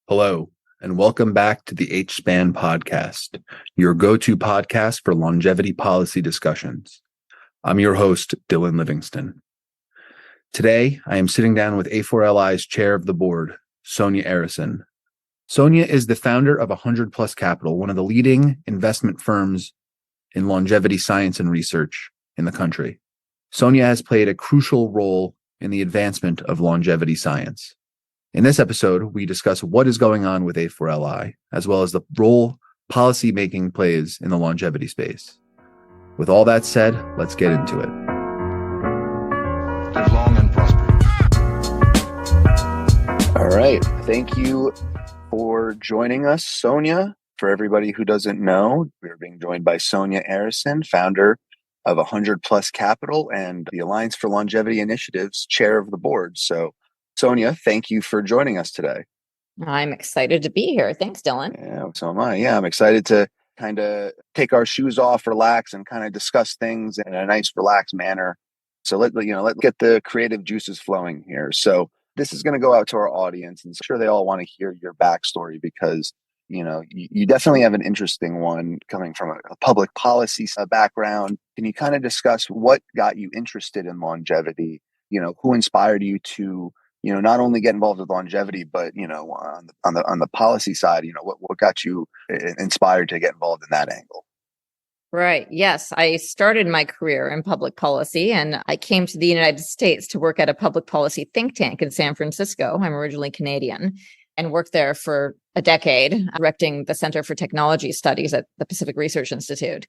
Hello, and welcome back to the H-Span podcast, your go-to podcast for longevity policy discussions. I'm your host, Dylan Livingston. Today, I am sitting down with A4LI's chair of the board, Sonia Arrison. Sonia is the founder of 100 Plus Capital, one of the leading investment firms in longevity science and research in the country. Sonia has played a crucial role in the advancement of longevity science. In this episode, we discuss what is going on with A4LI, as well as the role policymaking plays in the longevity space. With all that said, let's get into it. Live long and prosper. All right. Thank you for joining us, Sonia. For everybody who doesn't know, we're being joined by Sonia Arrison, founder of 100 Plus Capital and the Alliance for Longevity Initiatives, chair of the board. So, Sonia, thank you for joining us today. I'm excited to be here. Thanks, Dylan. Yeah, so am I. Yeah, I'm excited to kind of take our shoes off, relax, and kind of discuss things in a nice, relaxed manner. So let's get the creative juices flowing here. So this is going to go out to our audience, and I'm sure they all want to hear your backstory because you definitely have an interesting one coming from a public policy background. Can you kind of discuss what got you interested in longevity? Who inspired you to not only get involved with longevity, but on the policy side, what got you inspired to get involved in that angle? Right. Yes. I started my career in public policy and I came to the United States to work at a public policy think tank in San Francisco. I'm originally Canadian and worked there for a decade, directing the Center for Technology Studies at the Pacific Research Institute.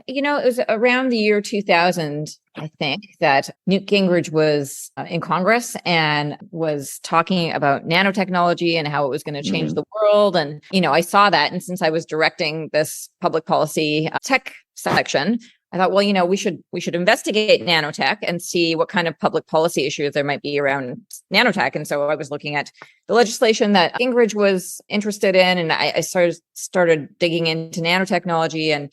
It was around the year 2000, I think, that Newt Gingrich was in Congress and was talking about nanotechnology and how it was going to change the world. And, I saw that. And since I was directing this public policy tech section, I thought, well, we should investigate nanotech and see what kind of public policy issues there might be around nanotech. And so I was looking at the legislation that Gingrich was interested in, and I started digging into nanotechnology and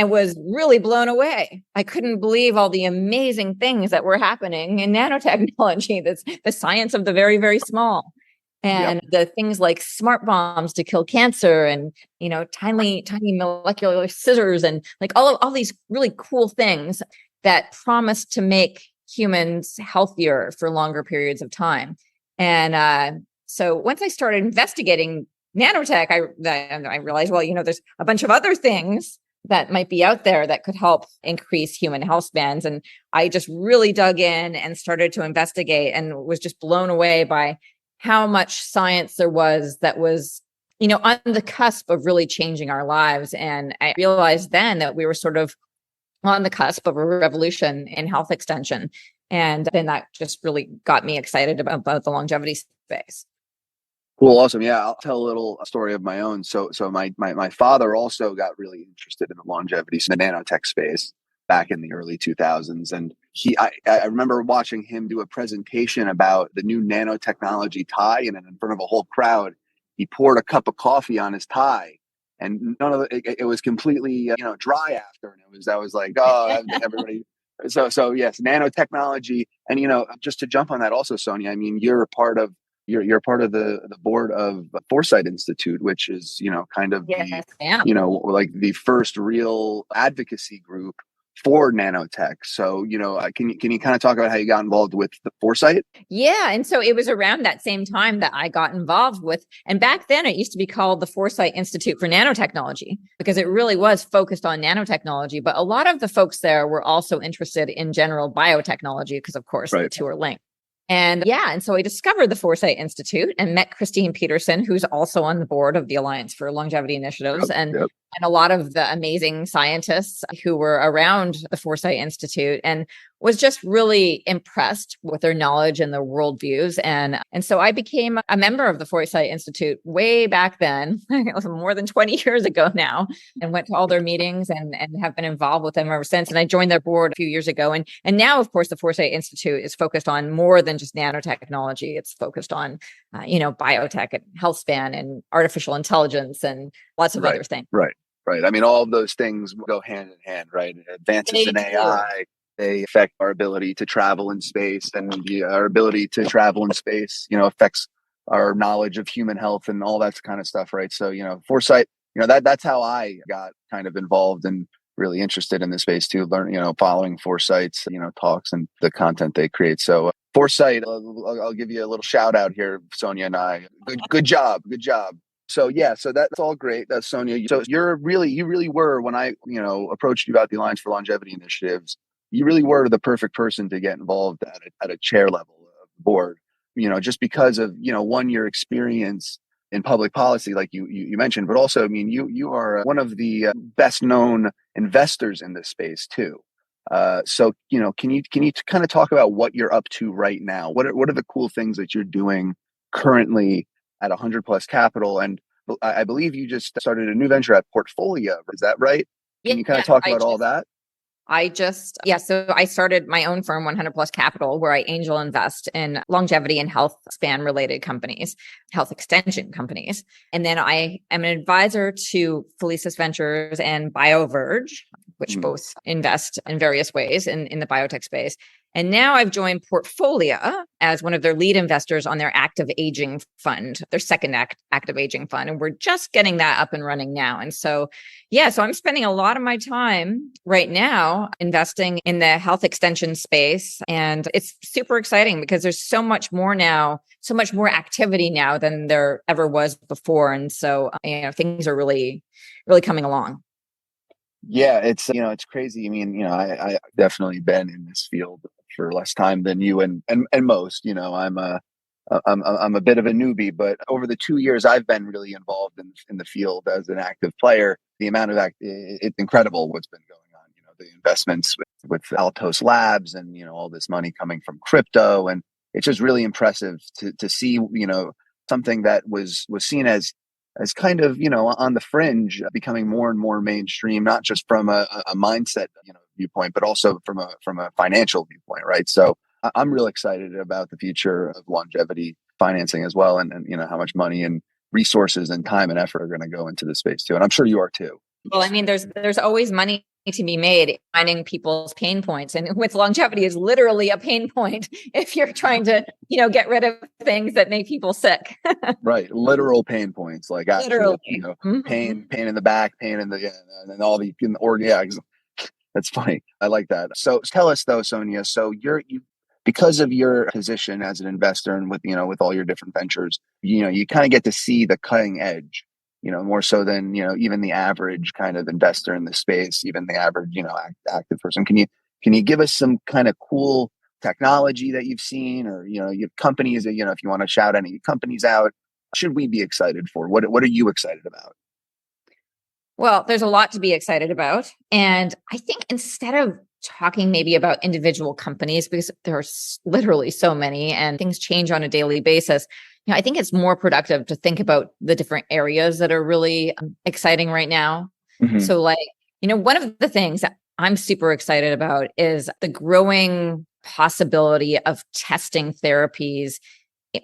was really blown away. I couldn't believe all the amazing things that were happening in nanotechnology. That's the science of the very, very small. And the things like smart bombs to kill cancer and, tiny molecular scissors and like all these really cool things that promise to make humans healthier for longer periods of time. And so once I started investigating nanotech, I realized, well, there's a bunch of other things that might be out there that could help increase human health spans. And I just really dug in and started to investigate and was just blown away by how much science there was that was, on the cusp of really changing our lives. And I realized then that we were sort of on the cusp of a revolution in health extension. And then that just really got me excited about the longevity space. Cool. Awesome. Yeah. I'll tell a little story of my own. So my father also got really interested in the longevity, the nanotech space back in the early 2000s. And I remember watching him do a presentation about the new nanotechnology tie, and in front of a whole crowd, he poured a cup of coffee on his tie, and it was completely dry after. And I was like, oh, everybody. So yes, nanotechnology. And just to jump on that also, Sonia, I mean, you're part of the board of Foresight Institute, which is kind of like the first real advocacy group for nanotech. So can you kind of talk about how you got involved with the Foresight? Yeah, and so it was around that same time that I got involved with, and back then it used to be called the Foresight Institute for Nanotechnology because it really was focused on nanotechnology. But a lot of the folks there were also interested in general biotechnology because, of course, the two are linked. And so I discovered the Foresight Institute and met Christine Peterson, who's also on the board of the Alliance for Longevity Initiatives, and a lot of the amazing scientists who were around the Foresight Institute, and was just really impressed with their knowledge and their worldviews. And so I became a member of the Foresight Institute way back then, more than 20 years ago now, and went to all their meetings and have been involved with them ever since. And I joined their board a few years ago. And now, of course, the Foresight Institute is focused on more than just nanotechnology. It's focused on, biotech and health span and artificial intelligence and lots of other things. Right. I mean, all of those things go hand in hand, right? Advances in AI, they affect our ability to travel in space, and our ability to travel in space, affects our knowledge of human health and all that kind of stuff, right? So, foresight, that's how I got kind of involved and really interested in this space too. Learn, following Foresight's, talks and the content they create. So Foresight, I'll give you a little shout out here, Sonia and I. Good job. Good job. So yeah, so that's all great. That's Sonia. So you really were, when I, approached you about the Alliance for Longevity initiatives, you really were the perfect person to get involved at a chair level of the board, just because of, one, your experience in public policy, like you mentioned, but also, I mean, you are one of the best known investors in this space too. So, can you kind of talk about what you're up to right now? What are the cool things that you're doing currently at 100 Plus Capital? And I believe you just started a new venture at Portfolio. Is that right? Can you kind of talk about all that? So I started my own firm, 100 Plus Capital, where I angel invest in longevity and health span related companies, health extension companies. And then I am an advisor to Felicis Ventures and BioVerge, which both invest in various ways in the biotech space. And now I've joined Portfolio as one of their lead investors on their active aging fund, their second active aging fund. And we're just getting that up and running now. And so, so I'm spending a lot of my time right now investing in the health extension space. And it's super exciting because there's so much more now, so much more activity now than there ever was before. And so, things are really, really coming along. Yeah, it's crazy. I mean, I definitely been in this field for less time than you and most. I'm a bit of a newbie, but over the 2 years I've been really involved in the field as an active player, the amount of it's incredible what's been going on. The investments with Altos Labs and all this money coming from crypto, and it's just really impressive to see something that was seen as kind of on the fringe becoming more and more mainstream, not just from a mindset viewpoint, but also from a financial viewpoint, right? So I'm real excited about the future of longevity financing as well, and how much money and resources and time and effort are going to go into this space too, and I'm sure you are too. Well, I mean, there's always money to be made finding people's pain points, and with longevity is literally a pain point if you're trying to get rid of things that make people sick. Right, literal pain points, like actual pain in the back, pain in the and all the that's funny. I like that. So tell us though, Sonia, so you because of your position as an investor and with all your different ventures, you kind of get to see the cutting edge, more so than, even the average kind of investor in the space, even the average, active person. Can you give us some kind of cool technology that you've seen, or, your companies that, if you want to shout any companies out, should we be excited for? What are you excited about? Well, there's a lot to be excited about. And I think instead of talking maybe about individual companies, because there are literally so many and things change on a daily basis, I think it's more productive to think about the different areas that are really exciting right now. Mm-hmm. So one of the things that I'm super excited about is the growing possibility of testing therapies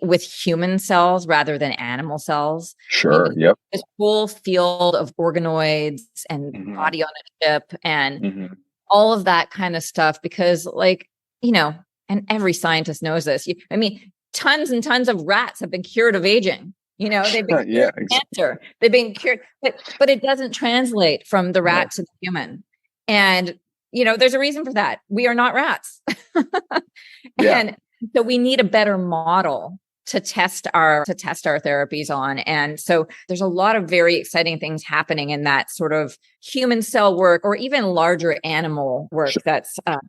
with human cells rather than animal cells. Sure. Yep. This whole field of organoids and body on a chip and all of that kind of stuff, because and every scientist knows this. Tons and tons of rats have been cured of aging. They've been cured of cancer. They've been cured, but it doesn't translate from the rat to the human. And, there's a reason for that. We are not rats. And so we need a better model to test our therapies on. And so there's a lot of very exciting things happening in that sort of human cell work, or even larger animal work.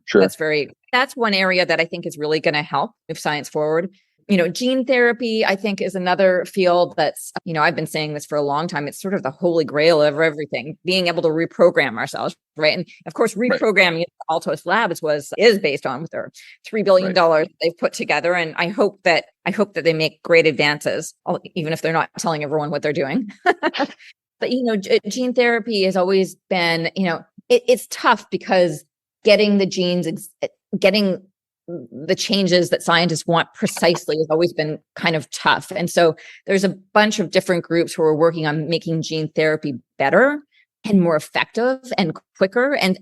Sure. That's one area that I think is really going to help move science forward. Gene therapy, I think, is another field that's, I've been saying this for a long time. It's sort of the holy grail of everything, being able to reprogram ourselves, right? And of course, reprogramming Altos Labs is based on with their $3 billion they've put together. And I hope that they make great advances, even if they're not telling everyone what they're doing. But, gene therapy has always been, it's tough because getting the genes, getting the changes that scientists want precisely has always been kind of tough. And so there's a bunch of different groups who are working on making gene therapy better. and more effective and quicker. And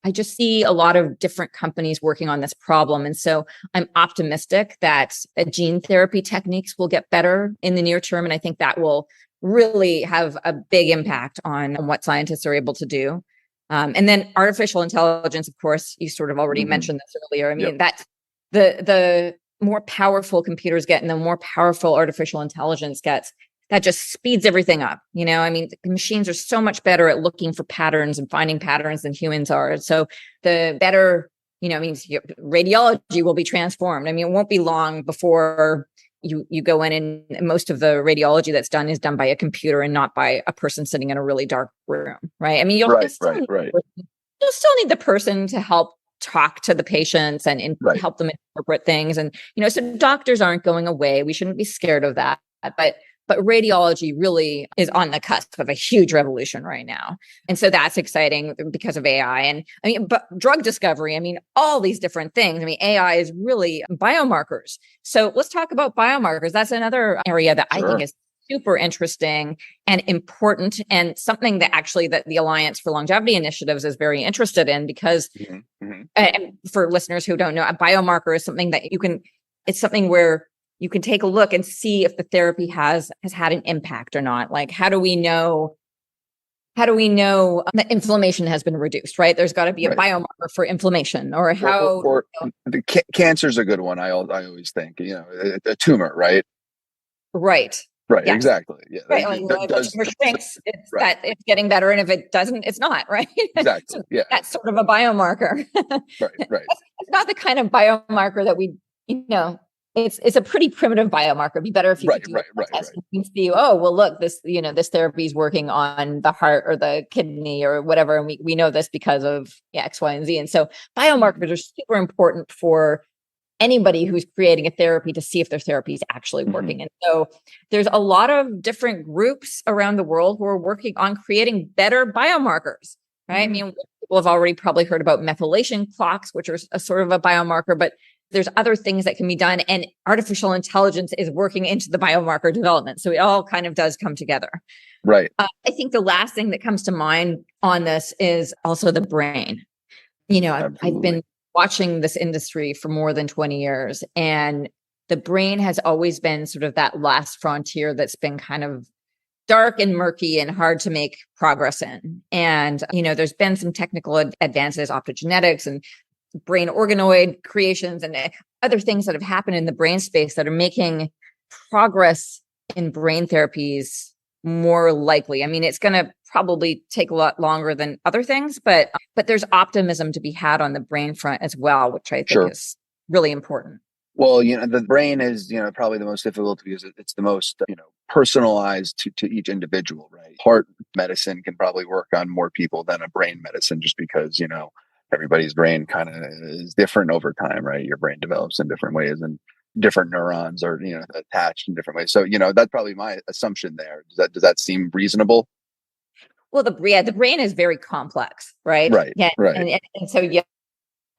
I just see a lot of different companies working on this problem. And so I'm optimistic that gene therapy techniques will get better in the near term. And I think that will really have a big impact on what scientists are able to do. And then artificial intelligence, of course, you sort of already mentioned this earlier. I mean, that's the more powerful computers get and the more powerful artificial intelligence gets, that just speeds everything up. I mean, the machines are so much better at looking for patterns and finding patterns than humans are. So the better, means radiology will be transformed. I mean, it won't be long before you go in and most of the radiology that's done is done by a computer and not by a person sitting in a really dark room, right? I mean, you'll still need the person to help talk to the patients and help them interpret things. And, so doctors aren't going away. We shouldn't be scared of that. But radiology really is on the cusp of a huge revolution right now. And so that's exciting because of AI. And I mean, but drug discovery, I mean, all these different things. I mean, AI is really biomarkers. So let's talk about biomarkers. That's another area that I think is super interesting and important, and something that actually that the Alliance for Longevity Initiatives is very interested in, because and for listeners who don't know, a biomarker is something that it's something where you can take a look and see if the therapy has had an impact or not. Like, how do we know that inflammation has been reduced, right? There's got to be a biomarker for inflammation, or how. Or the cancer's a good one. I always think, a tumor, right? Right. Right. Yes. Exactly. Yeah. Right. If a tumor shrinks, it's that it's getting better, and if it doesn't, it's not, right? Exactly. So yeah. That's sort of a biomarker. Right. It's not the kind of biomarker that we, It's a pretty primitive biomarker. It'd be better if you could do a test and see, oh, well, look, this therapy is working on the heart or the kidney or whatever. And we know this because of X, Y, and Z. And so biomarkers are super important for anybody who's creating a therapy to see if their therapy is actually working. And so there's a lot of different groups around the world who are working on creating better biomarkers, right? I mean, people have already probably heard about methylation clocks, which are a sort of a biomarker, but there's other things that can be done, and artificial intelligence is working into the biomarker development. So it all kind of does come together. Right. I think the last thing that comes to mind on this is also the brain. I've been watching this industry for more than 20 years, and the brain has always been sort of that last frontier that's been kind of dark and murky and hard to make progress in. And, there's been some technical advances, optogenetics and brain organoid creations and other things that have happened in the brain space that are making progress in brain therapies more likely. I mean, it's going to probably take a lot longer than other things, but there's optimism to be had on the brain front as well, which I think is really important. Well, the brain is, probably the most difficult because it's the most, personalized to each individual, right? Heart medicine can probably work on more people than a brain medicine, just because, everybody's brain kind of is different over time, right? Your brain develops in different ways, and different neurons are, attached in different ways. So, that's probably my assumption there. Does that seem reasonable? Well, the brain is very complex, right? Right. Yeah. Right. And so,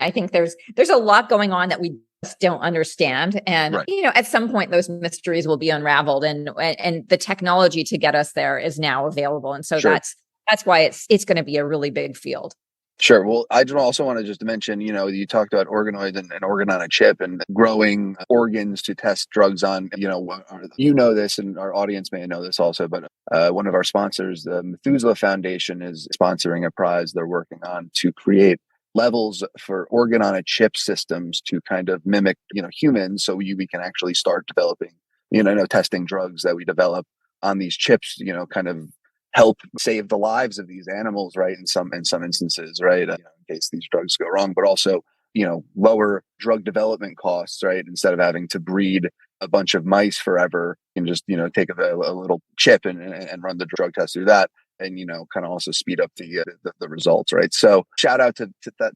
I think there's a lot going on that we just don't understand. And, at some point those mysteries will be unraveled, and the technology to get us there is now available. And so that's why it's going to be a really big field. Sure. Well, I also want to just mention, you talked about organoids and organ on a chip and growing organs to test drugs on, this, and our audience may know this also, but one of our sponsors, the Methuselah Foundation, is sponsoring a prize they're working on to create levels for organ on a chip systems to kind of mimic, humans. So we can actually start developing, testing drugs that we develop on these chips, kind of help save the lives of these animals, right? In some instances, right? In case these drugs go wrong, but also, lower drug development costs, right? Instead of having to breed a bunch of mice forever, you can just, take a little chip and run the drug test through that, and, kind of also speed up the results, right? So shout out to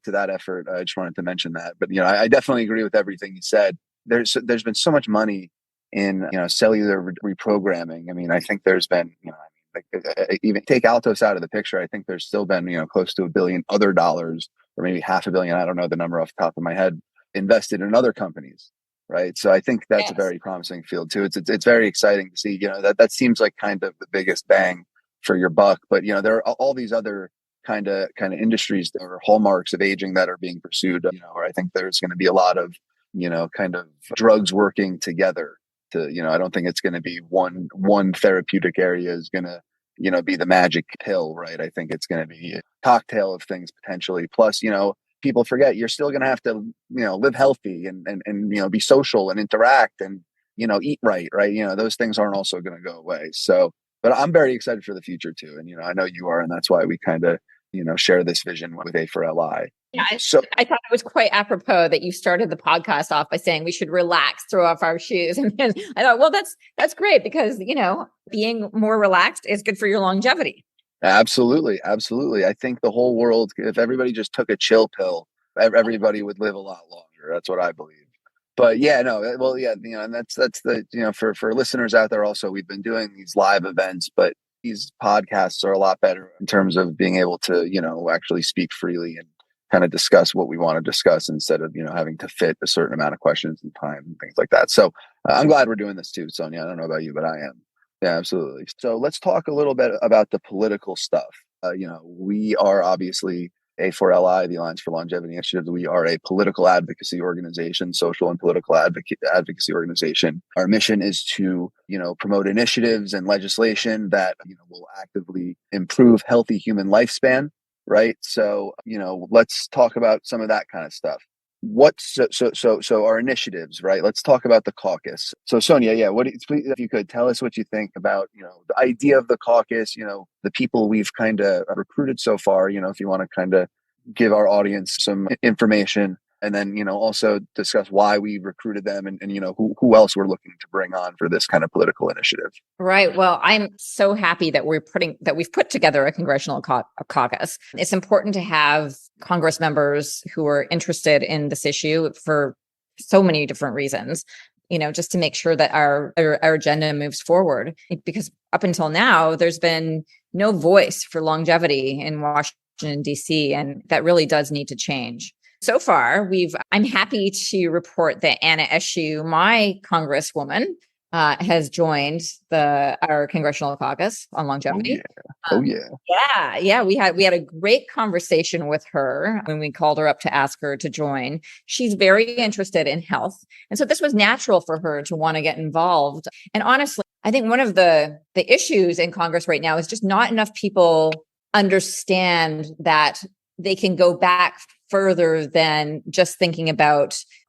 that effort. I just wanted to mention that, but, I definitely agree with everything you said. There's been so much money in, cellular reprogramming. I mean, I think there's been, even take Altos out of the picture, I think there's still been, close to $1 billion other dollars, or maybe $500 million, I don't know the number off the top of my head, invested in other companies, right? So I think that's a very promising field too. It's very exciting to see, that seems like kind of the biggest bang for your buck. But there are all these other kind of industries that are hallmarks of aging that are being pursued. Or I think there's going to be a lot of kind of drugs working together. I don't think it's going to be one therapeutic area is going to be the magic pill, right? I think it's going to be a cocktail of things potentially. Plus, people forget you're still going to have to live healthy and be social and interact and eat right. Those things aren't also going to go away. So, but I'm very excited for the future too, and I know you are, and that's why we kind of share this vision with A4LI. Yeah, I thought it was quite apropos that you started the podcast off by saying we should relax, throw off our shoes. And then I thought, well, that's great because, being more relaxed is good for your longevity. Absolutely. Absolutely. I think the whole world, if everybody just took a chill pill, everybody would live a lot longer. That's what I believe. But yeah, no, well, yeah, and that's the, for listeners out there also, we've been doing these live events, but these podcasts are a lot better in terms of being able to, actually speak freely and kind of discuss what we want to discuss instead of, having to fit a certain amount of questions and time and things like that. So I'm glad we're doing this too, Sonia. I don't know about you, but I am. Yeah, absolutely. So let's talk a little bit about the political stuff. We are obviously A4LI, the Alliance for Longevity Initiatives. We are a political advocacy organization, social and political advocacy organization. Our mission is to, promote initiatives and legislation that, will actively improve healthy human lifespan. Right. So, let's talk about some of that kind of stuff. So our initiatives, right? Let's talk about the caucus. So Sonia, yeah, please, if you could tell us what you think about, the idea of the caucus, the people we've kind of recruited so far, if you want to kind of give our audience some information and then, also discuss why we recruited them and who else we're looking to bring on for this kind of political initiative. Right. Well, I'm so happy that we've put together a congressional caucus. It's important to have Congress members who are interested in this issue for so many different reasons, just to make sure that our agenda moves forward. Because up until now, there's been no voice for longevity in Washington, D.C., and that really does need to change. So far, I'm happy to report that Anna Eshoo, my congresswoman, has joined our congressional caucus on longevity. Oh yeah. Yeah. We had a great conversation with her when we called her up to ask her to join. She's very interested in health, and so this was natural for her to want to get involved. And honestly, I think one of the issues in Congress right now is just not enough people understand that they can go back further than just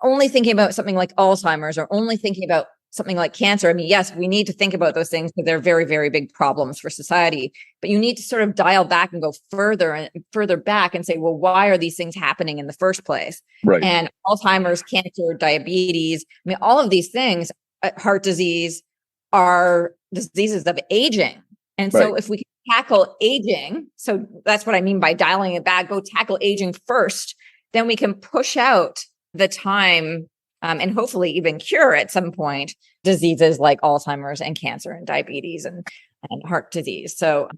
only thinking about something like Alzheimer's or only thinking about something like cancer. I mean, yes, we need to think about those things because they're very, very big problems for society, but you need to sort of dial back and go further and further back and say, well, why are these things happening in the first place? Right. And Alzheimer's, cancer, diabetes, I mean, all of these things, heart disease, are diseases of aging. And so if we can tackle aging, so that's what I mean by dialing it back, go tackle aging first, then we can push out the time and hopefully even cure at some point diseases like Alzheimer's and cancer and diabetes and heart disease. So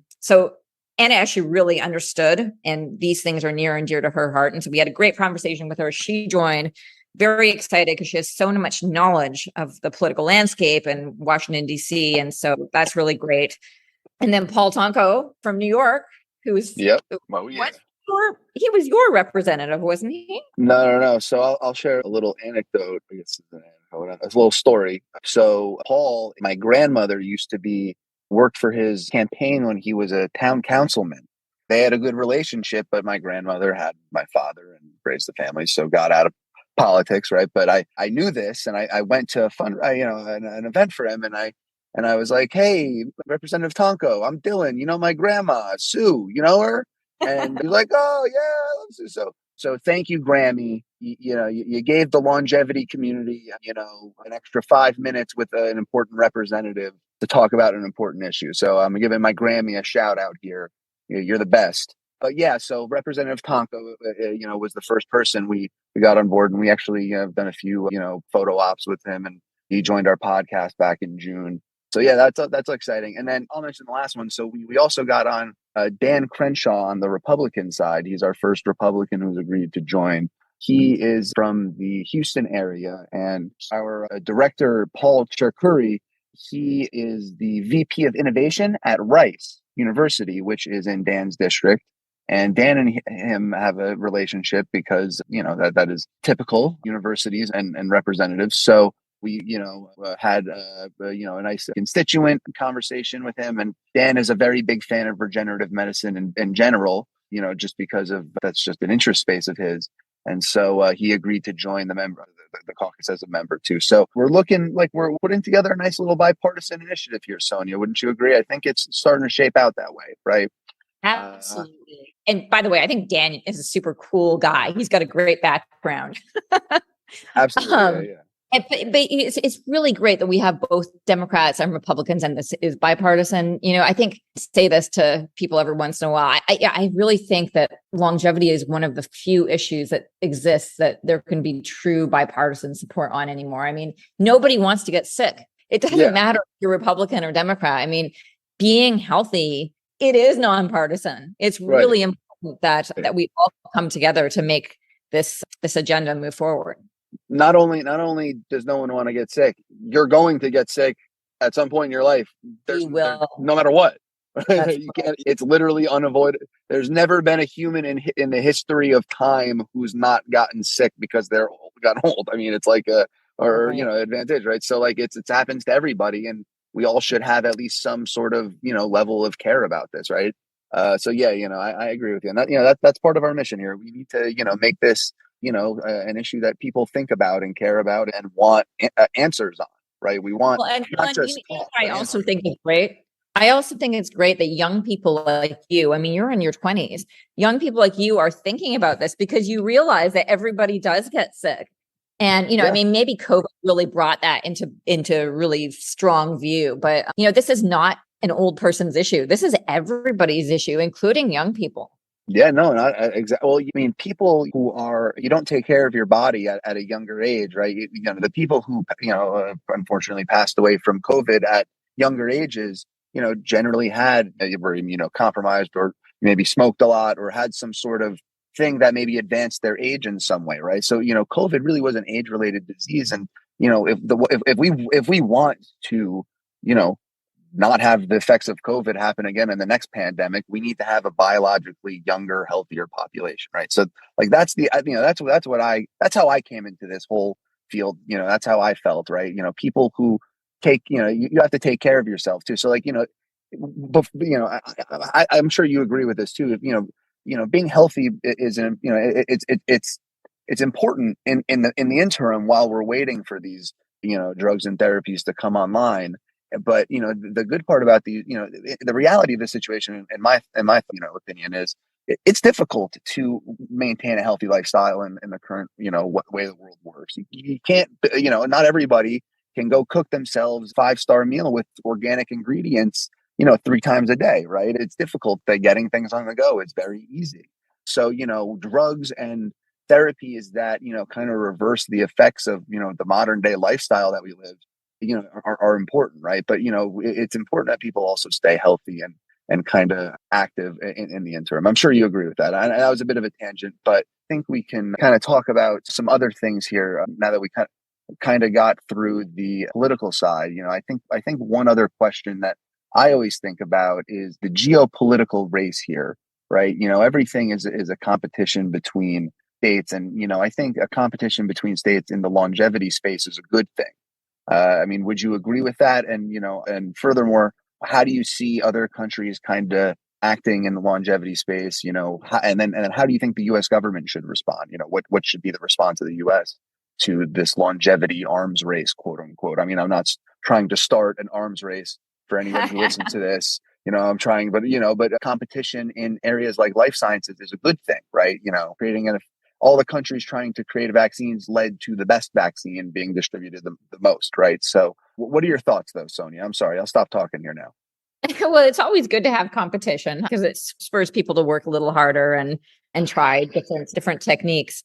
Anna Eshoo really understood, and these things are near and dear to her heart. And so we had a great conversation with her. She joined, very excited because she has so much knowledge of the political landscape in Washington, D.C. And so that's really great. And then Paul Tonko from New York, who's he was your representative, wasn't he? No. So I'll share a little anecdote. I guess it's a little story. So Paul, my grandmother used to work for his campaign when he was a town councilman. They had a good relationship, but my grandmother had my father and raised the family, so got out of politics, right? But I knew this, and I went to an event for him, and I was like, "Hey, Representative Tonko, I'm Dylan. You know my grandma, Sue. You know her?" And he was like, "Oh yeah, I love Sue." So thank you, Grammy. You gave the longevity community, an extra 5 minutes with an important representative to talk about an important issue. So I'm giving my Grammy a shout out here. You're the best. But yeah, so Representative Tonko, was the first person we got on board, and we actually have done a few, photo ops with him, and he joined our podcast back in June. So yeah, that's exciting. And then I'll mention the last one. So we also got on Dan Crenshaw on the Republican side. He's our first Republican who's agreed to join. He is from the Houston area, and our director, Paul Cherkuri, he is the VP of Innovation at Rice. University, which is in Dan's district. And Dan and him have a relationship because, that is typical universities and representatives. So we, had, a nice constituent conversation with him. And Dan is a very big fan of regenerative medicine in general, just because of that's just an interest space of his. And so he agreed to join the caucus as a member too. So we're looking like we're putting together a nice little bipartisan initiative here, Sonia. Wouldn't you agree? I think it's starting to shape out that way, right? Absolutely. And by the way, I think Dan is a super cool guy. He's got a great background. Absolutely. Yeah. But it's really great that we have both Democrats and Republicans, and this is bipartisan. I think I say this to people every once in a while. I really think that longevity is one of the few issues that exists that there can be true bipartisan support on anymore. I mean, nobody wants to get sick. It doesn't matter if you're Republican or Democrat. I mean, being healthy, it is nonpartisan. It's really important that we all come together to make this agenda move forward. Not only does no one want to get sick, you're going to get sick at some point in your life. You will. No matter what. You can't. It's literally unavoidable. There's never been a human in the history of time who's not gotten sick because they're got old. I mean, it's like advantage, right? So like it happens to everybody, and we all should have at least some sort of level of care about this, right? So yeah, I agree with you, and that's part of our mission here. We need to make this an issue that people think about and care about and want answers on, right? We want not just talk, I also think it's great. I also think it's great that young people like you, I mean, you're in your 20s, young people like you are thinking about this because you realize that everybody does get sick. And, I mean, maybe COVID really brought that into really strong view, but, this is not an old person's issue. This is everybody's issue, including young people. Yeah, no, not exactly. Well, you mean people who you don't take care of your body at a younger age, right? The people who, unfortunately passed away from COVID at younger ages, generally were compromised or maybe smoked a lot or had some sort of thing that maybe advanced their age in some way, right? So, COVID really was an age-related disease. And, if we want to, not have the effects of COVID happen again in the next pandemic, we need to have a biologically younger, healthier population, right? So like that's how I came into this whole field. That's how I felt, right? People who take, you have to take care of yourself too. So like, I'm sure you agree with this too. Being healthy is, it's important in the interim while we're waiting for these, drugs and therapies to come online. But the good part about the reality of the situation, in my opinion, is it's difficult to maintain a healthy lifestyle in the current way the world works. You can't not everybody can go cook themselves a 5-star meal with organic ingredients 3 times a day, right? It's difficult. Getting things on the go is very easy. So drugs and therapy is that kind of reverse the effects of the modern day lifestyle that we live. Are important, right? But it's important that people also stay healthy and kind of active in the interim. I'm sure you agree with that. That was a bit of a tangent, but I think we can kind of talk about some other things here now that we kind of got through the political side. I think one other question that I always think about is the geopolitical race here, right? Everything is a competition between states, and I think a competition between states in the longevity space is a good thing. I mean, would you agree with that? And, and furthermore, how do you see other countries kind of acting in the longevity space, and then how do you think the U.S. government should respond? What should be the response of the U.S. to this longevity arms race, quote unquote? I mean, I'm not trying to start an arms race for anybody who listens to this. I'm trying, but competition in areas like life sciences is a good thing, right? Creating all the countries trying to create vaccines led to the best vaccine being distributed the most, right? So what are your thoughts though, Sonia? I'm sorry, I'll stop talking here now. Well, it's always good to have competition because it spurs people to work a little harder and try different techniques.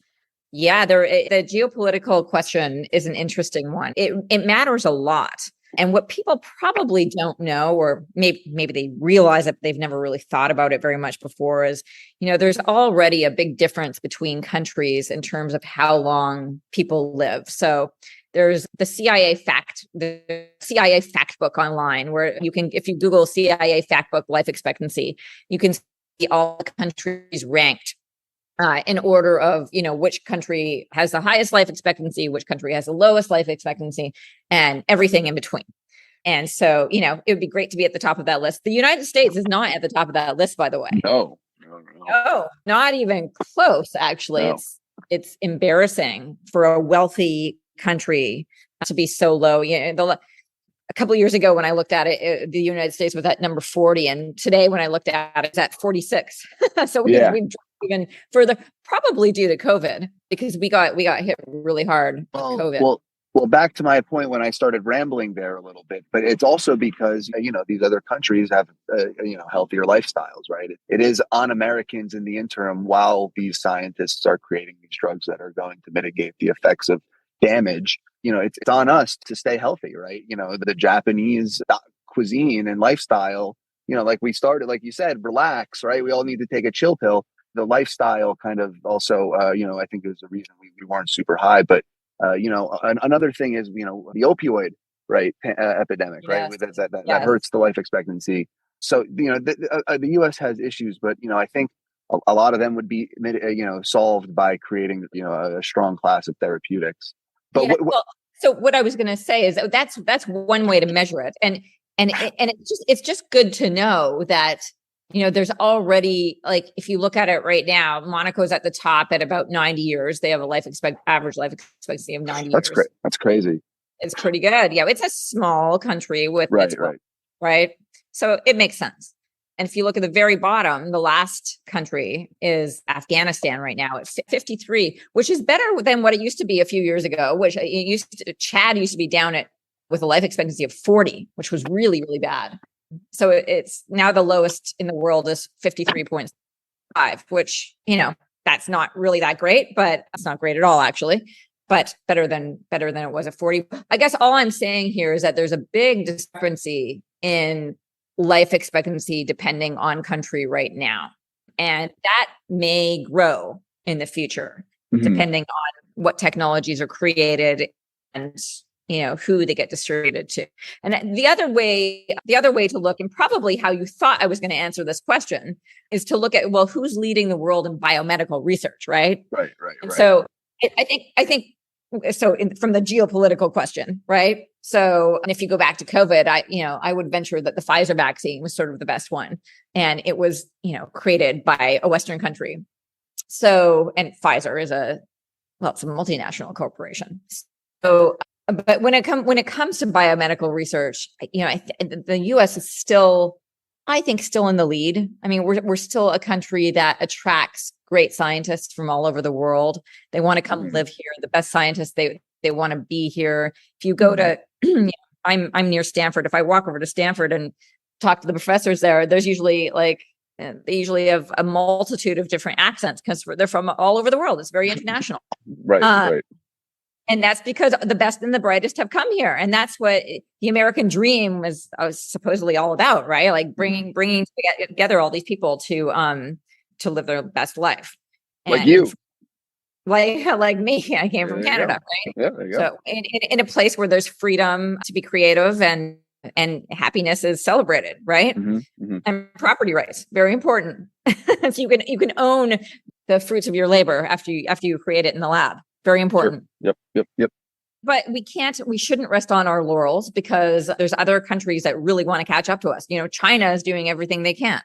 Yeah, the geopolitical question is an interesting one. It matters a lot. And what people probably don't know, or maybe they realize that they've never really thought about it very much before, is, there's already a big difference between countries in terms of how long people live. So there's the CIA fact book online, where you can, if you Google CIA fact book life expectancy, you can see all the countries ranked in order of, which country has the highest life expectancy, which country has the lowest life expectancy, and everything in between. And so, it would be great to be at the top of that list. The United States is not at the top of that list, by the way. No, not even close. Actually, no. It's embarrassing for a wealthy country to be so low. A couple of years ago, when I looked at it, the United States was at number 40, and today, when I looked at it, it's at 46. So we've dropped even further, probably due to COVID, because we got hit really hard with COVID. Well, back to my point when I started rambling there a little bit, but it's also because, these other countries have, healthier lifestyles, right? It is on Americans in the interim while these scientists are creating these drugs that are going to mitigate the effects of damage. It's on us to stay healthy, right? The Japanese cuisine and lifestyle, like we started, like you said, relax, right? We all need to take a chill pill. The lifestyle kind of also, I think it was the reason we weren't super high, but another thing is, the opioid, right, epidemic, right, that hurts the life expectancy. So, the U.S. has issues, but I think a lot of them would be, solved by creating, a strong class of therapeutics. But so what I was going to say is that's one way to measure it, and it's just good to know that. There's already, like, if you look at it right now, Monaco's at the top at about 90 years. They have a average life expectancy of 90 years. Great. That's crazy. It's pretty good. Yeah, it's a small country with right. So it makes sense. And if you look at the very bottom, the last country is Afghanistan right now at 53, which is better than what it used to be a few years ago. Chad used to be down with a life expectancy of 40, which was really, really bad. So it's now the lowest in the world is 53.5, which, that's not really that great, but it's not great at all, actually, but better than it was at 40. I guess all I'm saying here is that there's a big discrepancy in life expectancy depending on country right now. And that may grow in the future, depending on what technologies are created and who they get distributed to. And the other way to look, and probably how you thought I was going to answer this question, is to look at, well, who's leading the world in biomedical research, right? Right. So I think so from the geopolitical question, right? So, and if you go back to COVID, I would venture that the Pfizer vaccine was sort of the best one, and it was, created by a Western country. So, and Pfizer is it's a multinational corporation. So, but when it comes to biomedical research, the U.S. is still, I think, still in the lead. I mean, we're still a country that attracts great scientists from all over the world. They want to come live here. The best scientists, they want to be here. If you go to, I'm near Stanford. If I walk over to Stanford and talk to the professors there's usually they usually have a multitude of different accents because they're from all over the world. It's very international. Right. And that's because the best and the brightest have come here. And that's what the American dream was supposedly all about, right? Like bringing together all these people to live their best life. Like you. Like me. I came from Canada, right? Yeah, there you go. So in a place where there's freedom to be creative and happiness is celebrated, right? And property rights, very important. So you can own the fruits of your labor after you create it in the lab. Very important. Yep. But we shouldn't rest on our laurels, because there's other countries that really want to catch up to us. China is doing everything they can.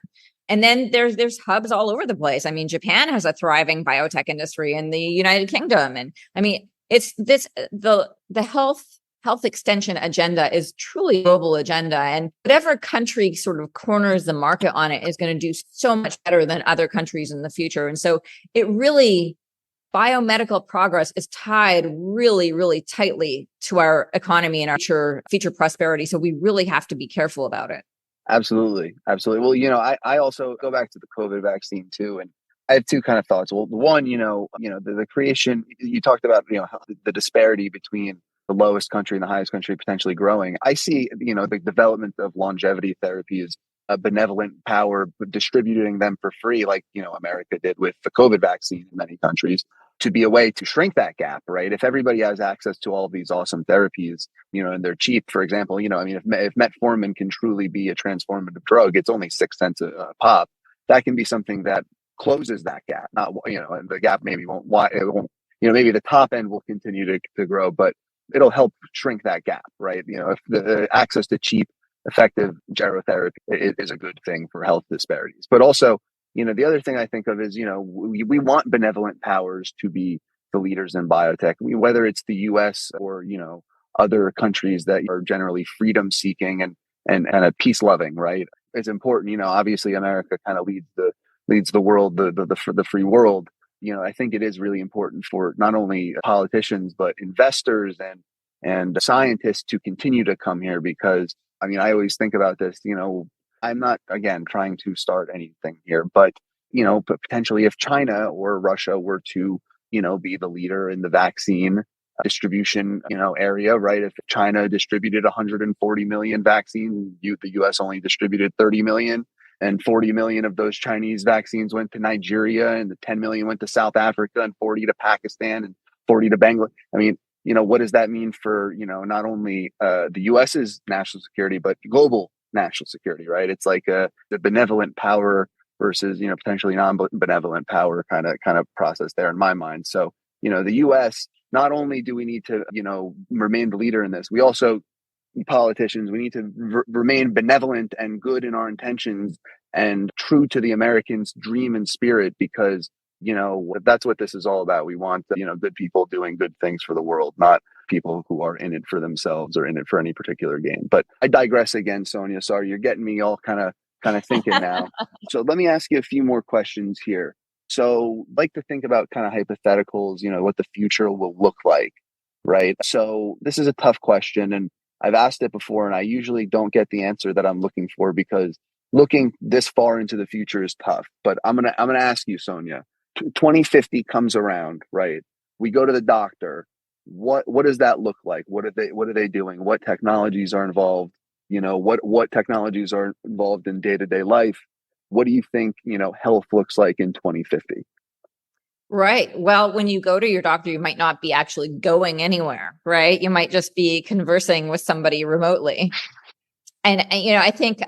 And then there's hubs all over the place. I mean, Japan has a thriving biotech industry, and the United Kingdom. And I mean, it's the health extension agenda is truly a global agenda. And whatever country sort of corners the market on it is going to do so much better than other countries in the future. And so biomedical progress is tied really, really tightly to our economy and our future prosperity. So we really have to be careful about it. Absolutely. Well, I also go back to the COVID vaccine too. And I have two kind of thoughts. Well, the one, the creation, you talked about, the disparity between the lowest country and the highest country potentially growing. I see, the development of longevity therapies, a benevolent power, distributing them for free, like, America did with the COVID vaccine in many countries. to be a way to shrink that gap, right? If everybody has access to all of these awesome therapies, and they're cheap, for example, I mean, if metformin can truly be a transformative drug, it's only 6 cents a pop. That can be something that closes that gap. Not, and the gap maybe it won't, maybe the top end will continue to grow, but it'll help shrink that gap, right? If the access to cheap, effective gerotherapy is a good thing for health disparities. But also, the other thing I think of is, we want benevolent powers to be the leaders in biotech, whether it's the US or, other countries that are generally freedom seeking and kind of peace loving, right? It's important, obviously America kind of leads the world, the free world. I think it is really important for not only politicians, but investors and scientists to continue to come here, because I mean, I always think about this, I'm not, again, trying to start anything here, but potentially if China or Russia were to, be the leader in the vaccine distribution, area, right? If China distributed 140 million vaccines, the US only distributed 30 million, and 40 million of those Chinese vaccines went to Nigeria, and the 10 million went to South Africa, and 40 to Pakistan, and 40 to Bangladesh. I mean, what does that mean for, not only the US's national security, but global national security, right? It's like the benevolent power versus, potentially non-benevolent power kind of process there in my mind. So, the US, not only do we need to, remain the leader in this, we also, politicians, we need to remain benevolent and good in our intentions and true to the Americans' dream and spirit, because that's what this is all about. We want, good people doing good things for the world, not people who are in it for themselves or in it for any particular gain. But I digress again, Sonia. Sorry, you're getting me all kind of thinking now. So let me ask you a few more questions here. So I'd like to think about kind of hypotheticals, what the future will look like, right? So this is a tough question, and I've asked it before, and I usually don't get the answer that I'm looking for, because looking this far into the future is tough. But I'm gonna ask you, Sonia. 2050 comes around, right? We go to the doctor. What does that look like? What are they doing? What technologies are involved? What technologies are involved in day-to-day life? What do you think, health looks like in 2050? Right. Well, when you go to your doctor, you might not be actually going anywhere, right? You might just be conversing with somebody remotely. And I think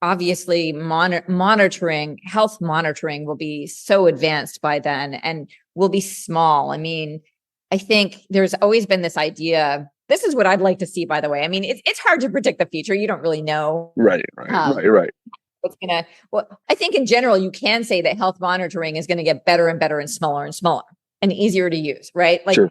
obviously health monitoring will be so advanced by then and will be small. I mean, I think there's always been this idea. This is what I'd like to see, by the way. I mean, it's hard to predict the future. You don't really know. Right. Well, I think in general, you can say that health monitoring is going to get better and better and smaller and easier to use, right? Like, sure.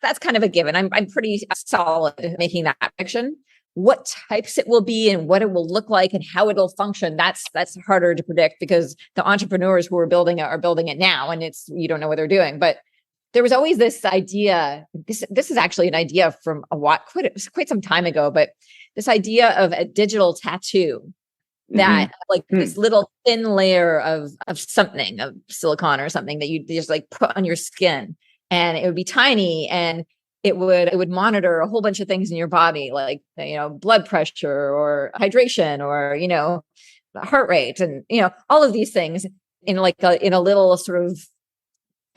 That's kind of a given. I'm pretty solid in making that prediction. What types it will be and what it will look like and how it'll function, that's harder to predict, because the entrepreneurs who are building it now, and you don't know what they're doing. But there was always this idea. This is actually an idea from quite some time ago, but this idea of a digital tattoo that like this little thin layer of something, of silicone or something, that you just like put on your skin, and it would be tiny, and it would monitor a whole bunch of things in your body, like, blood pressure or hydration or, heart rate, and, all of these things in in a little sort of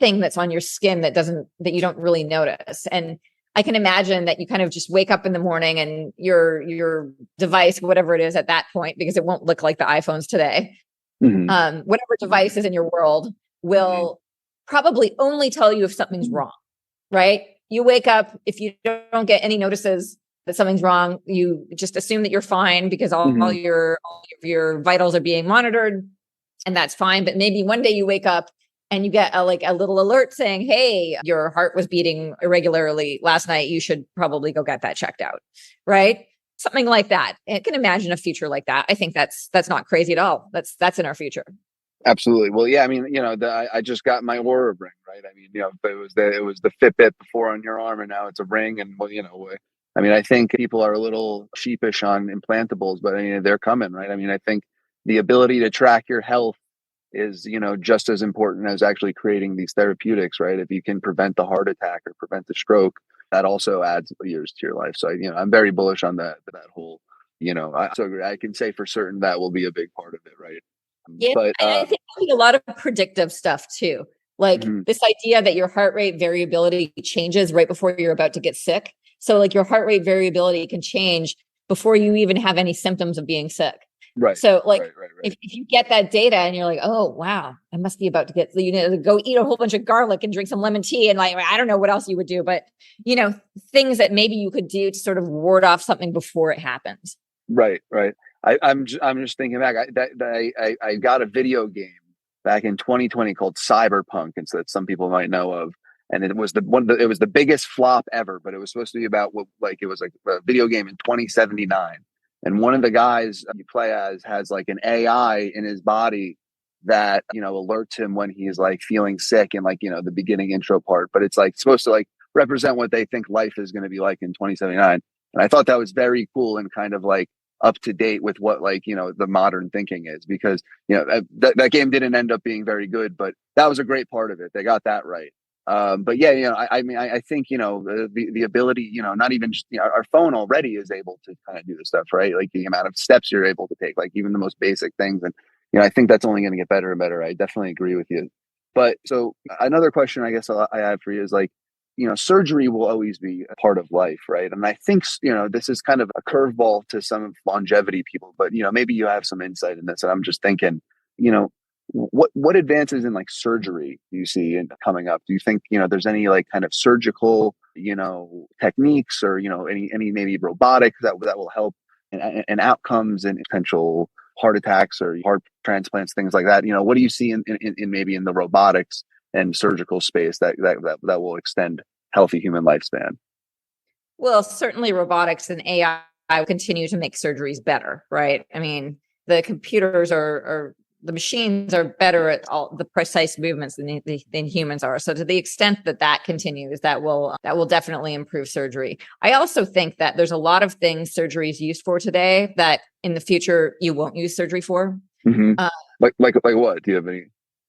thing that's on your skin that you don't really notice. And I can imagine that you kind of just wake up in the morning and your device, whatever it is at that point, because it won't look like the iPhones today, whatever device is in your world will probably only tell you if something's wrong, right? You wake up, if you don't get any notices that something's wrong, you just assume that you're fine because all of your vitals are being monitored, and that's fine. But maybe one day you wake up and you get a little alert saying, hey, your heart was beating irregularly last night. You should probably go get that checked out, right? Something like that. I can imagine a future like that. I think that's not crazy at all. That's in our future. Absolutely. Well, yeah. I mean, I just got my Aura ring, right? I mean, it was the Fitbit before on your arm, and now it's a ring. And I mean, I think people are a little sheepish on implantables, but I mean, they're coming, right? I mean, I think the ability to track your health is, just as important as actually creating these therapeutics, right? If you can prevent the heart attack or prevent the stroke, that also adds years to your life. So, I'm very bullish on that whole, I so agree. I can say for certain that will be a big part of it, right? Yeah, but I think a lot of predictive stuff too. Like Mhm. this idea that your heart rate variability changes right before you're about to get sick. So like your heart rate variability can change before you even have any symptoms of being sick. Right. So like Right. if you get that data and you're like, oh wow, I must be about to get, you know, go eat a whole bunch of garlic and drink some lemon tea. And like, I don't know what else you would do, but you know, things that maybe you could do to sort of ward off something before it happens. Right. I'm just thinking back. I got a video game back in 2020 called Cyberpunk, and so that some people might know of. And it was it was the biggest flop ever, but it was supposed to be about what, like, it was like a video game in 2079. And one of the guys you play as has like an AI in his body that, you know, alerts him when he's like feeling sick, and like, you know, the beginning intro part, but it's like supposed to like represent what they think life is going to be like in 2079. And I thought that was very cool and kind of like up to date with what, like, you know, the modern thinking is, because, you know, that game didn't end up being very good, but that was a great part of it. They got that right. But yeah, you know, I mean, I think, you know, the ability, you know, not even just, you know, our phone already is able to kind of do this stuff, right? Like the amount of steps you're able to take, like even the most basic things. And, you know, I think that's only going to get better and better. I definitely agree with you. But so another question I guess I have for you is like, you know, surgery will always be a part of life, right? And I think, you know, this is kind of a curveball to some longevity people, but, you know, maybe you have some insight in this. And I'm just thinking, you know, what advances in like surgery do you see in coming up? Do you think, you know, there's any like kind of surgical, you know, techniques, or, you know, any maybe robotics that will help and outcomes and potential heart attacks or heart transplants, things like that? You know, what do you see in maybe in the robotics and surgical space that will extend healthy human lifespan? Well, certainly robotics and AI will continue to make surgeries better, right? I mean, the computers are the machines are better at all the precise movements than humans are. So to the extent that that continues, that will definitely improve surgery. I also think that there's a lot of things surgery is used for today that in the future you won't use surgery for. Mm-hmm. Uh, like what? Do you have any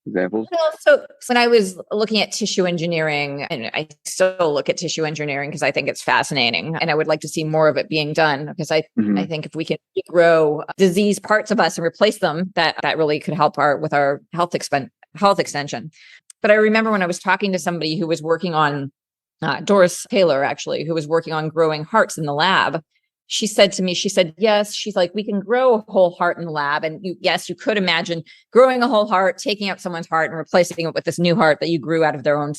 examples? Well, so when I was looking at tissue engineering, and I still look at tissue engineering because I think it's fascinating, and I would like to see more of it being done, because Mm-hmm. I think if we can grow disease parts of us and replace them, that really could help with our health extension. But I remember when I was talking to somebody who was working on Doris Taylor, actually, who was working on growing hearts in the lab. She said to me, she said, yes, she's like, we can grow a whole heart in the lab. And yes, you could imagine growing a whole heart, taking out someone's heart and replacing it with this new heart that you grew out of their own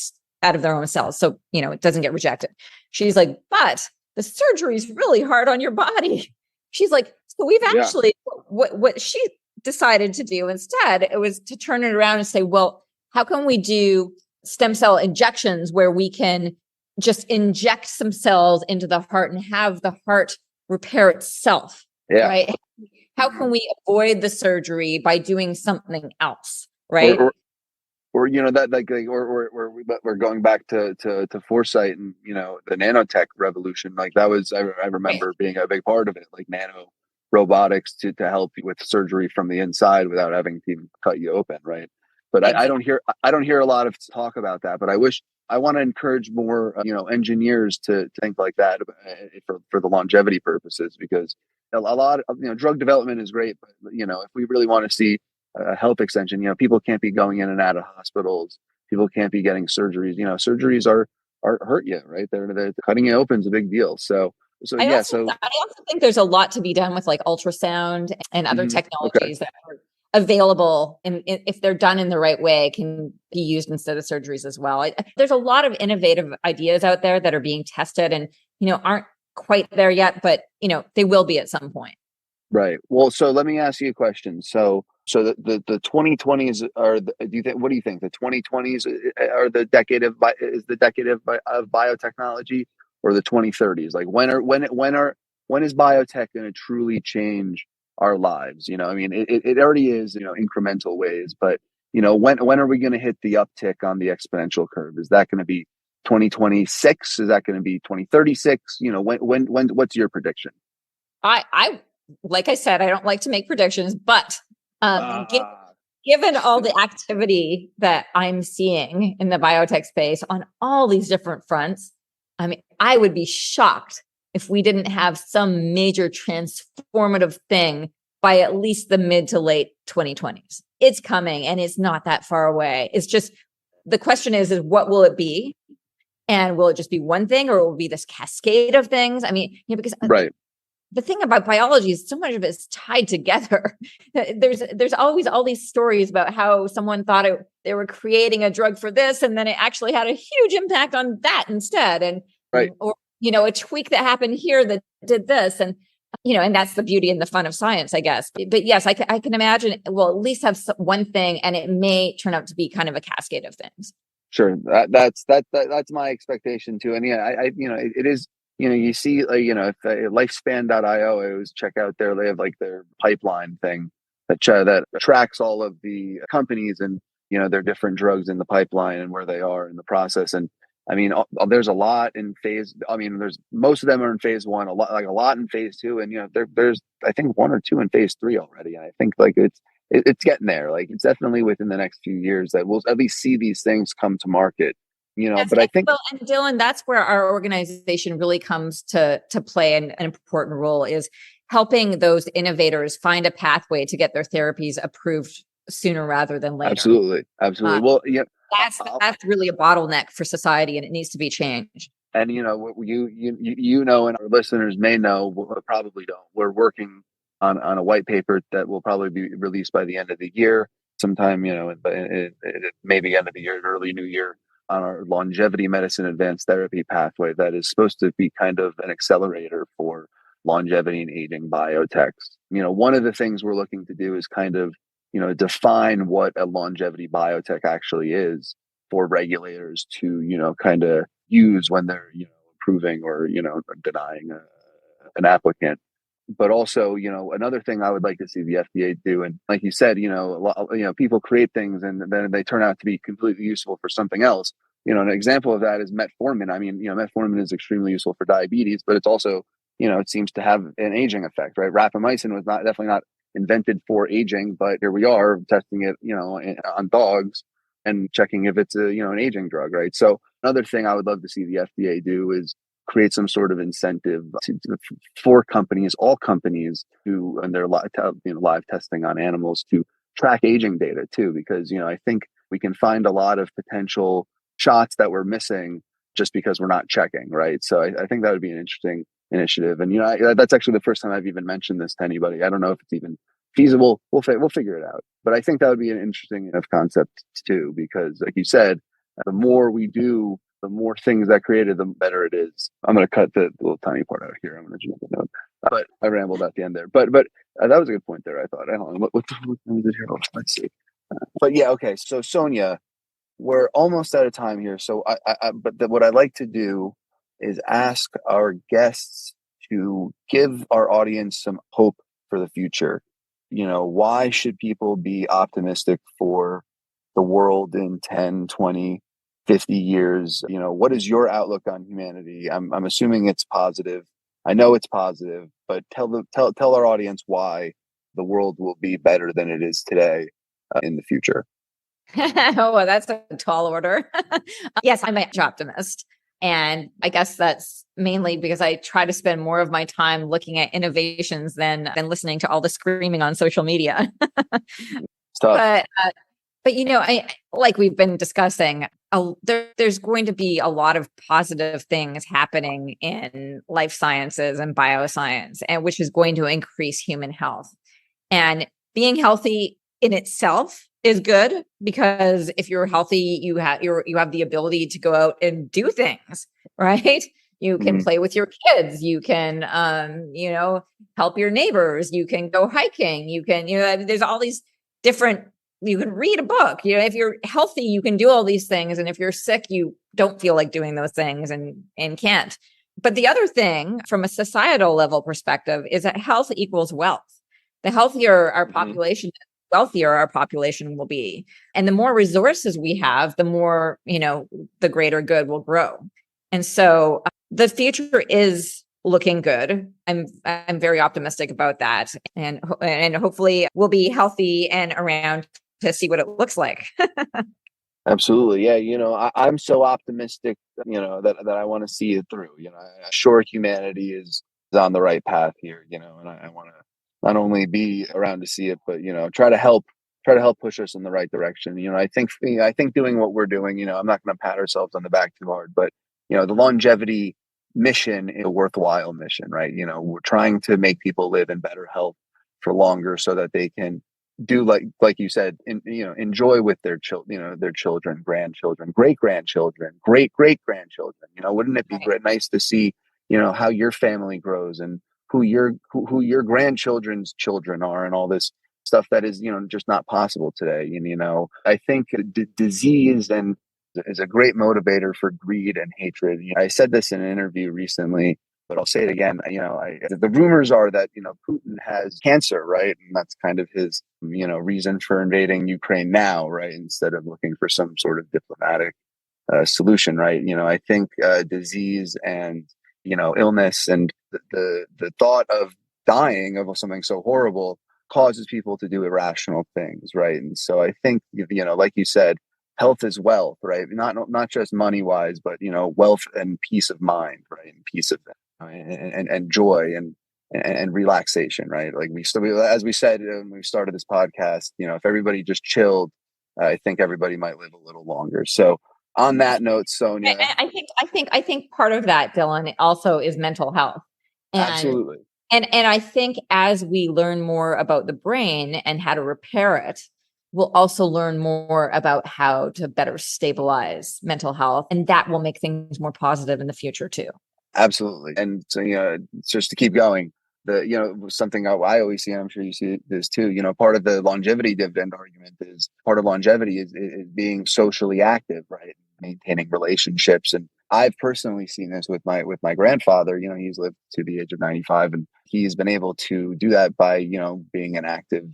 cells. So, you know, it doesn't get rejected. She's like, but the surgery is really hard on your body. She's like, so we've actually, what she decided to do instead, it was to turn it around and say, well, how can we do stem cell injections where we can just inject some cells into the heart and have the heart repair itself, right? How can we avoid the surgery by doing something else, right? Or you know, that like or we're going back to foresight and, you know, the nanotech revolution. Like that was, I remember being a big part of it, like nano robotics to help you with surgery from the inside without having to even cut you open, right? But I don't hear a lot of talk about that. But I want to encourage more, you know, engineers to think like that for the longevity purposes, because a lot of, you know, drug development is great, but, you know, if we really want to see a health extension, you know, people can't be going in and out of hospitals. People can't be getting surgeries. You know, surgeries are hurt you, right? They're cutting you open is a big deal. So I yeah. also think there's a lot to be done with like ultrasound and other technologies that are available, and if they're done in the right way, can be used instead of surgeries as well. There's a lot of innovative ideas out there that are being tested and, you know, aren't quite there yet, but, you know, they will be at some point. Right. Well, so let me ask you a question. So the 2020s are what do you think? The 2020s are the decade of biotechnology, or the 2030s? Like when is biotech going to truly change our lives? You know, I mean, it already is, you know, incremental ways, but, you know, when are we going to hit the uptick on the exponential curve? Is that going to be 2026? Is that going to be 2036? You know, when what's your prediction? I like I said, I don't like to make predictions, but given all the activity that I'm seeing in the biotech space on all these different fronts, I mean, I would be shocked if we didn't have some major transformative thing by at least the mid to late 2020s. It's coming and it's not that far away. It's just the question is what will it be? And will it just be one thing, or will it be this cascade of things? I mean, because Right. the thing about biology is so much of it is tied together. There's always all these stories about how someone thought they were creating a drug for this, and then it actually had a huge impact on that instead. And Right. or a tweak that happened here that did this, and and that's the beauty and the fun of science, I guess. But yes, I can imagine we'll at least have one thing, and it may turn out to be kind of a cascade of things. Sure. That's my expectation too. And yeah, it is, you see, if lifespan.io, I always check out there. They have like their pipeline thing that tracks all of the companies and, their different drugs in the pipeline and where they are in the process. And I mean, there's a lot in phase. I mean, most of them are in phase one, a lot in phase two. And, there's, I think, one or two in phase three already. And I think like it's getting there. Like it's definitely within the next few years that we'll at least see these things come to market, but I think. Well, and Dylan, that's where our organization really comes to play an important role, is helping those innovators find a pathway to get their therapies approved sooner rather than later. Absolutely. Well, yeah, that's really a bottleneck for society, and it needs to be changed. And what and our listeners may know, probably don't. We're working on a white paper that will probably be released by the end of the year, sometime, maybe end of the year, early new year, on our longevity medicine advanced therapy pathway that is supposed to be kind of an accelerator for longevity and aging biotechs. One of the things we're looking to do is kind of, define what a longevity biotech actually is for regulators to, kind of use when they're, approving or, denying an applicant. But also, another thing I would like to see the FDA do, and like you said, people create things and then they turn out to be completely useful for something else. An example of that is metformin. I mean, metformin is extremely useful for diabetes, but it's also, it seems to have an aging effect, right? Rapamycin was definitely not invented for aging, but here we are testing it, on dogs and checking if it's an aging drug, right? So another thing I would love to see the FDA do is create some sort of incentive for companies, all companies, who and their live testing on animals, to track aging data too, because I think we can find a lot of potential shots that we're missing just because we're not checking, right? So I think that would be an interesting initiative, and that's actually the first time I've even mentioned this to anybody. I don't know if it's even feasible. We'll figure it out, but I think that would be an interesting enough concept too, because like you said, the more we do, the more things that created, the better it is. I'm going to cut the little tiny part out here. I'm going to jump a note, but I rambled at the end there. But that was a good point there. I thought. I don't know what was it here. Let's see. But yeah, okay. So Sonia, we're almost out of time here. So what I'd like to do is ask our guests to give our audience some hope for the future. Why should people be optimistic for the world in 10, 20, 50 years? What is your outlook on humanity? I'm assuming it's positive. I know it's positive, but tell our audience why the world will be better than it is today in the future. Oh, well, that's a tall order. Yes, I'm an optimist. And I guess that's mainly because I try to spend more of my time looking at innovations than listening to all the screaming on social media. It's tough. But I, like we've been discussing, there's going to be a lot of positive things happening in life sciences and bioscience, and which is going to increase human health. And being healthy in itself is good, because if you're healthy, you have the ability to go out and do things, right? You can play with your kids. You can, help your neighbors. You can go hiking. You can, there's all these different. You can read a book. If you're healthy, you can do all these things, and if you're sick, you don't feel like doing those things and can't. But the other thing, from a societal level perspective, is that health equals wealth. The healthier our population, wealthier our population will be. And the more resources we have, the more, the greater good will grow. And so the future is looking good. I'm very optimistic about that. And hopefully we'll be healthy and around to see what it looks like. Absolutely. Yeah. I'm so optimistic, that I want to see it through. I'm sure humanity is on the right path here, and I want to not only be around to see it, but, try to help try to help push us in the right direction. I think doing what we're doing, I'm not going to pat ourselves on the back too hard, but the longevity mission is a worthwhile mission, right? We're trying to make people live in better health for longer so that they can do like you said, enjoy with their their children, grandchildren, great grandchildren, great great grandchildren. Wouldn't it be great, nice to see, how your family grows and who your grandchildren's children are and all this stuff that is, just not possible today. And, I think disease and is a great motivator for greed and hatred. I said this in an interview recently, but I'll say it again. The rumors are that, Putin has cancer, right? And that's kind of his, reason for invading Ukraine now, right? Instead of looking for some sort of diplomatic solution, right? I think disease and, illness and the thought of dying of something so horrible causes people to do irrational things, right? And so I think, like you said, health is wealth, right? Not just money wise, but wealth and peace of mind, right? And peace of and joy and relaxation, right? Like as we said when we started this podcast, if everybody just chilled, I think everybody might live a little longer. So on that note, Sonia, I think part of that, Dylan, also is mental health. Absolutely. And I think as we learn more about the brain and how to repair it, we'll also learn more about how to better stabilize mental health, and that will make things more positive in the future too. Absolutely. And so, just to keep going, something I always see, and I'm sure you see this too, part of the longevity dividend argument is part of longevity is being socially active, right? Maintaining relationships. And I've personally seen this with my grandfather. He's lived to the age of 95, and he's been able to do that by, being an active,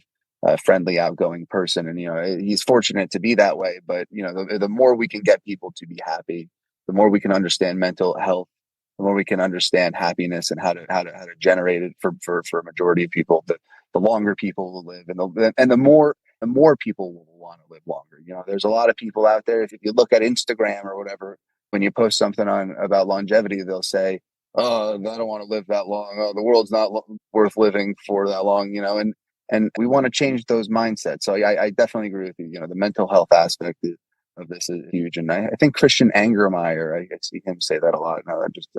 friendly, outgoing person. And, he's fortunate to be that way. But, the more we can get people to be happy, the more we can understand mental health, the more we can understand happiness and how to generate it for a majority of people, the longer people will live, and the more people will want to live longer. There's a lot of people out there. If you look at Instagram or whatever, when you post something about longevity, they'll say, "Oh, I don't want to live that long. Oh, the world's not worth living for that long." And we want to change those mindsets. So I definitely agree with you. The mental health aspect of this is huge. And I think Christian Angermeyer, I see him say that a lot. Now I'm just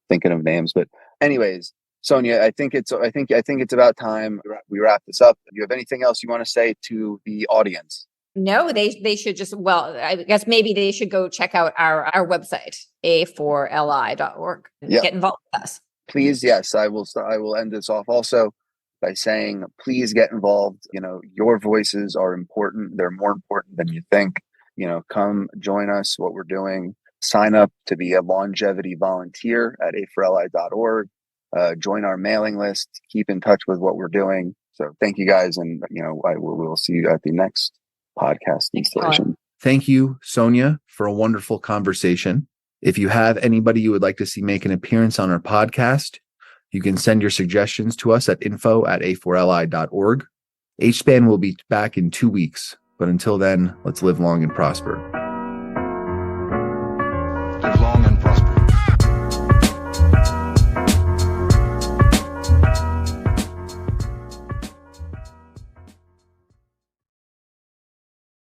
thinking of names, but anyways, Sonia, I think it's about time we wrap this up. Do you have anything else you want to say to the audience? No, they should just, I guess maybe they should go check out our website, a4li.org, and get involved with us. Please, yes, I will end this off also by saying, please get involved. Your voices are important. They're more important than you think. Come join us, what we're doing. Sign up to be a longevity volunteer at a4li.org. Join our mailing list. Keep in touch with what we're doing. So thank you guys. And, we'll see you at the next podcast installation. Thank you, Sonia, for a wonderful conversation. If you have anybody you would like to see make an appearance on our podcast, you can send your suggestions to us at info@a4li.org. HSPAN will be back in 2 weeks. But until then, let's live long and prosper.